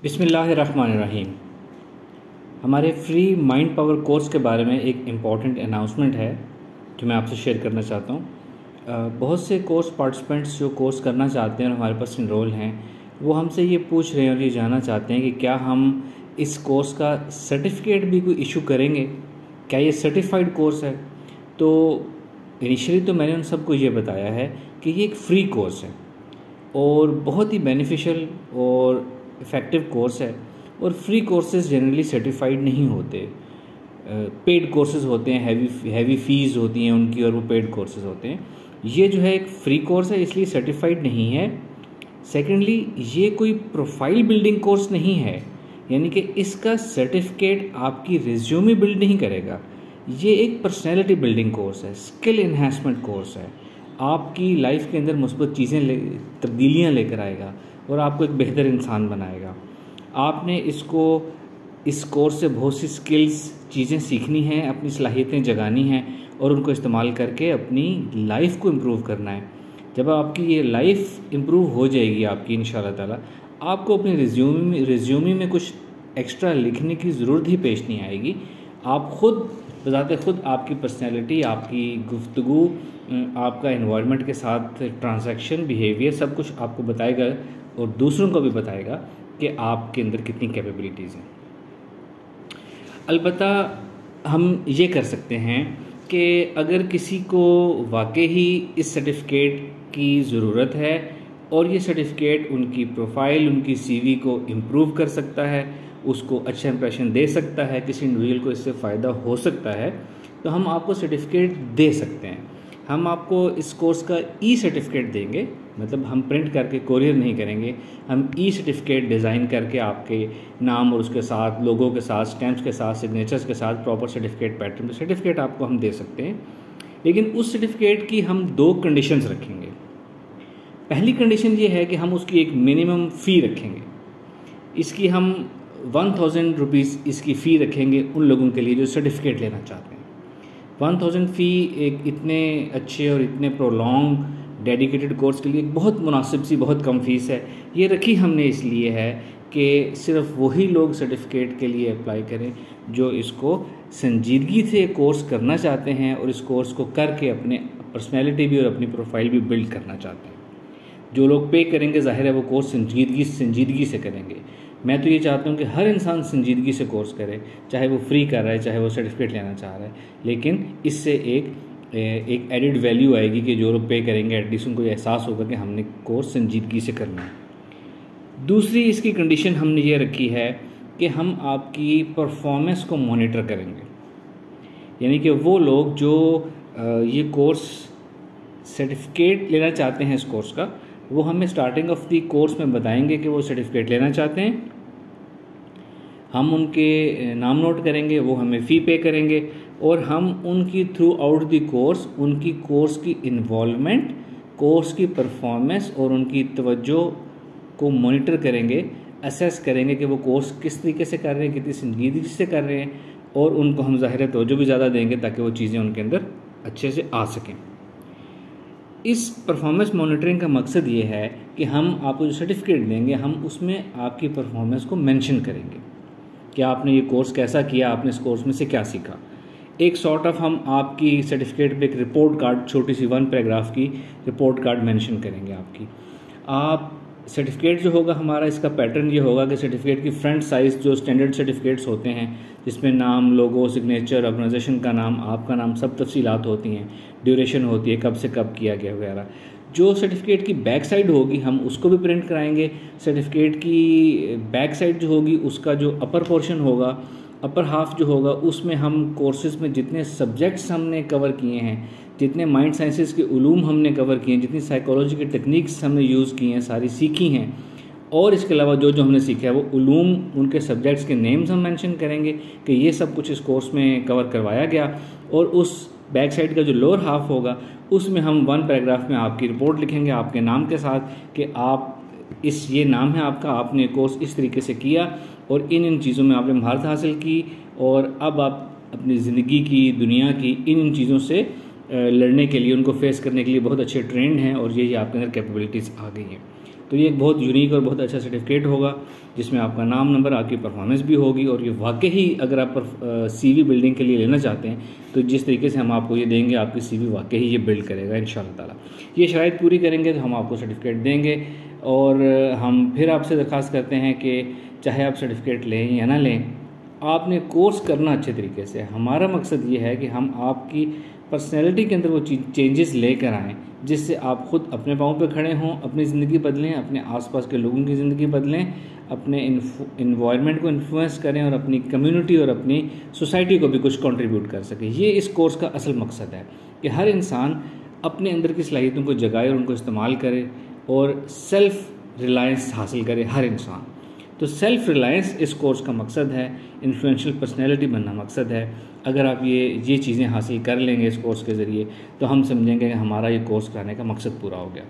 बिस्मिल्लाहिर्रहमानिर्रहीम। हमारे free mind power course के बारे में एक इम्पॉर्टेंट अनाउंसमेंट है जो मैं आपसे शेयर करना चाहता हूँ। बहुत से कोर्स पार्टिसिपेंट्स जो कोर्स करना चाहते हैं और हमारे पास इनरोल हैं, वो हमसे ये पूछ रहे हैं और ये जानना चाहते हैं कि क्या हम इस कोर्स का सर्टिफिकेट भी कोई इशू करेंगे, क्या ये सर्टिफाइड कोर्स है। तो इनिशियली तो मैंने उन सबको ये बताया है कि ये एक फ्री कोर्स है और बहुत ही बेनिफिशियल और इफ़ेक्टिव कोर्स है। और फ्री कोर्सेज जनरली सर्टिफाइड नहीं होते, पेड कोर्सेज होते हैं, हैवी फीस होती हैं उनकी और वो पेड कोर्सेज होते हैं। ये जो है एक फ्री कोर्स है, इसलिए सर्टिफाइड नहीं है। सेकेंडली, ये कोई प्रोफाइल बिल्डिंग कोर्स नहीं है, यानी कि इसका सर्टिफिकेट आपकी रिज्यूमे बिल्ड नहीं करेगा। ये एक पर्सनैलिटी बिल्डिंग कोर्स है, स्किल इन्हांसमेंट कोर्स है। आपकी लाइफ के अंदर मुस्बत चीज़ें तब्दीलियाँ लेकर आएगा और आपको एक बेहतर इंसान बनाएगा। आपने इस कोर्स से बहुत सी स्किल्स चीज़ें सीखनी हैं, अपनी सलाहियतें जगानी हैं और उनको इस्तेमाल करके अपनी लाइफ को इम्प्रूव करना है। जब आपकी ये लाइफ इम्प्रूव हो जाएगी आपकी इंशाअल्लाह ताला, आपको अपने रिज्यूमे में कुछ एक्स्ट्रा लिखने की ज़रूरत ही पेश नहीं आएगी। आप खुद बज़ाते खुद आपकी पर्सनैलिटी, आपकी गुफ्तगू, आपका एनवायरनमेंट के साथ ट्रांजैक्शन, बिहेवियर सब कुछ आपको बताएगा और दूसरों को भी बताएगा कि आपके अंदर कितनी कैपेबिलिटीज़ हैं। अलबत्ता हम ये कर सकते हैं कि अगर किसी को वाकई ही इस सर्टिफिकेट की ज़रूरत है और ये सर्टिफिकेट उनकी प्रोफाइल, उनकी सीवी को इम्प्रूव कर सकता है, उसको अच्छा इंप्रेशन दे सकता है, किसी इंडिविजुअल को इससे फ़ायदा हो सकता है, तो हम आपको सर्टिफिकेट दे सकते हैं। हम आपको इस कोर्स का ई सर्टिफिकेट देंगे, मतलब हम प्रिंट करके कोरियर नहीं करेंगे, हम ई सर्टिफिकेट डिज़ाइन करके आपके नाम और उसके साथ, लोगों के साथ, स्टैम्प्स के साथ, सिग्नेचर्स के साथ प्रॉपर सर्टिफिकेट पैटर्न में सर्टिफिकेट आपको हम दे सकते हैं। लेकिन उस सर्टिफिकेट की हम 2 कंडीशंस रखेंगे। पहली कंडीशन ये है कि हम उसकी एक मिनिमम फ़ी रखेंगे। इसकी हम 1000 रुपीज़ इसकी फ़ी रखेंगे उन लोगों के लिए जो सर्टिफिकेट लेना चाहते हैं। 1000 फ़ी एक इतने अच्छे और इतने प्रोलॉन्ग डेडिकेटेड कोर्स के लिए बहुत मुनासिब सी, बहुत कम फीस है। ये रखी हमने इसलिए है कि सिर्फ वही लोग सर्टिफिकेट के लिए अप्लाई करें जो इसको संजीदगी से कोर्स करना चाहते हैं और इस कोर्स को करके अपने पर्सनैलिटी भी और अपनी प्रोफाइल भी बिल्ड करना चाहते हैं। जो लोग पे करेंगे, जाहिर है वो कोर्स संजीदगी से करेंगे। मैं तो ये चाहता हूँ कि हर इंसान संजीदगी से कोर्स करे, चाहे वो फ्री कर रहा है, चाहे वो सर्टिफिकेट लेना चाह रहा है। लेकिन इससे एक एडिड वैल्यू आएगी कि जो लोग पे करेंगे एटलीस्ट उनको एहसास होगा कि हमने कोर्स संजीदगी से करना है। दूसरी इसकी कंडीशन हमने ये रखी है कि हम आपकी परफॉर्मेंस को मॉनिटर करेंगे, यानी कि वो लोग जो ये कोर्स सर्टिफिकेट लेना चाहते हैं इस कोर्स का, वो हमें स्टार्टिंग ऑफ द कोर्स में बताएंगे कि वो सर्टिफिकेट लेना चाहते हैं। हम उनके नाम नोट करेंगे, वो हमें फ़ी पे करेंगे और हम उनकी थ्रू आउट द कोर्स, उनकी कोर्स की इन्वॉल्वमेंट, कोर्स की परफॉर्मेंस और उनकी तवज्जो को मॉनिटर करेंगे, असेस करेंगे कि वो कोर्स किस तरीके से कर रहे हैं, कितनी संजीदगी से कर रहे हैं, और उनको हम ज़ाहिर तवज्जो भी ज़्यादा देंगे ताकि वो चीज़ें उनके अंदर अच्छे से आ सकें। इस परफॉर्मेंस मॉनिटरिंग का मकसद ये है कि हम आपको जो सर्टिफिकेट देंगे, हम उसमें आपकी परफॉर्मेंस को मेंशन करेंगे कि आपने ये कोर्स कैसा किया, आपने इस कोर्स में से क्या सीखा। एक सॉर्ट ऑफ हम आपकी सर्टिफिकेट पे एक रिपोर्ट कार्ड, छोटी सी 1 पैराग्राफ की रिपोर्ट कार्ड मेंशन करेंगे आपकी। आप सर्टिफिकेट जो होगा हमारा, इसका पैटर्न ये होगा कि सर्टिफिकेट की फ्रंट साइज़ जो स्टैंडर्ड सर्टिफिकेट्स होते हैं, जिसमें नाम, लोगो, सिग्नेचर, ऑर्गेनाइजेशन का नाम, आपका नाम, सब तफसीलात होती हैं, ड्यूरेशन होती है, कब से कब किया गया वगैरह। जो सर्टिफिकेट की बैक साइड होगी हम उसको भी प्रिंट कराएंगे। सर्टिफिकेट की बैक साइड जो होगी उसका जो अपर पोर्शन होगा, अपर हाफ जो होगा, उसमें हम कोर्सेज़ में जितने सब्जेक्ट्स हमने कवर किए हैं, जितने माइंड साइंसेस के उलूम हमने कवर किए हैं, जितनी साइकोलॉजी की टेक्निक्स हमने यूज़ की हैं, सारी सीखी हैं, और इसके अलावा जो जो हमने सीखा है वो उलूम, उनके सब्जेक्ट्स के नेम्स हम मेंशन करेंगे कि ये सब कुछ इस कोर्स में कवर करवाया गया। और उस बैक साइड का जो लोअर हाफ होगा उसमें हम 1 पैराग्राफ में आपकी रिपोर्ट लिखेंगे आपके नाम के साथ कि आप ये नाम है आपका, आपने कोर्स इस तरीके से किया और इन चीज़ों में आपने महारत हासिल की और अब आप अपनी ज़िंदगी की, दुनिया की इन चीज़ों से लड़ने के लिए, उनको फेस करने के लिए बहुत अच्छे ट्रेंड हैं और ये आपके अंदर कैपेबिलिटीज़ आ गई हैं। तो ये एक बहुत यूनिक और बहुत अच्छा सर्टिफिकेट होगा जिसमें आपका नाम, नंबर, आपकी परफॉर्मेंस भी होगी। और ये वाकई ही अगर आप CV बिल्डिंग के लिए लेना चाहते हैं तो जिस तरीके से हम आपको ये देंगे, आपकी CV वाकई ही ये बिल्ड करेगा इंशाअल्लाह ताला। ये शराइत पूरी करेंगे तो हम आपको सर्टिफिकेट देंगे। और हम फिर आपसे दरख्वास्त करते हैं कि चाहे आप सर्टिफिकेट लें या ना लें, आपने कोर्स करना अच्छे तरीके से। हमारा मकसद ये है कि हम आपकी पर्सनैलिटी के अंदर वो चेंजेस लेकर आएँ जिससे आप ख़ुद अपने पाँव पे खड़े हों, अपनी ज़िंदगी बदलें, अपने आसपास के लोगों की ज़िंदगी बदलें, अपने इन्वायरमेंट को इन्फ्लुएंस करें और अपनी कम्युनिटी और अपनी सोसाइटी को भी कुछ कंट्रीब्यूट कर सकें। ये इस कोर्स का असल मकसद है कि हर इंसान अपने अंदर की सलाहियतों को जगाए और उनको इस्तेमाल करे और सेल्फ़ रिलायंस हासिल करे हर इंसान। तो सेल्फ़ रिलायंस इस कोर्स का मकसद है, इन्फ्लुएंशियल पर्सनैलिटी बनना मकसद है। अगर आप ये चीज़ें हासिल कर लेंगे इस कोर्स के ज़रिए तो हम समझेंगे कि हमारा ये कोर्स कराने का मकसद पूरा हो गया।